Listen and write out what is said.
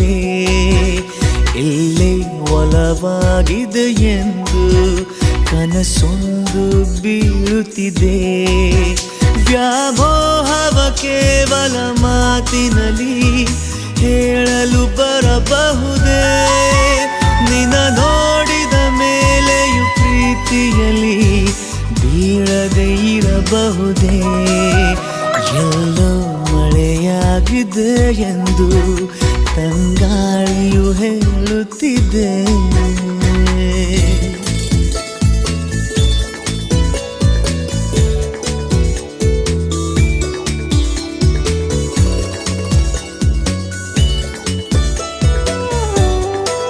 ಇಲ್ಲವೇ ಇಲ್ಲೇ ಒಲವಾಗಿದೆ ಎಂದು ಕನಸೊಂದು ಬೀಳುತ್ತಿದೆ. ವ್ಯಾಮೋಹವ ಕೇವಲ ಮಾತಿನಲ್ಲಿ ಹೇಳಲು ಬರಬಹುದೇ? ನಿನ್ನ ನೋಡಿದ ಮೇಲೆಯೂ ಪ್ರೀತಿಯಲ್ಲಿ ಬೀಳದೆ ಇರಬಹುದೇ? ಎಲ್ಲೋ ಮಳೆಯಾಗಿದೆ ಎಂದು ತಂಗಾಳಿಯು ಹೇಳುತ್ತಿದೆ.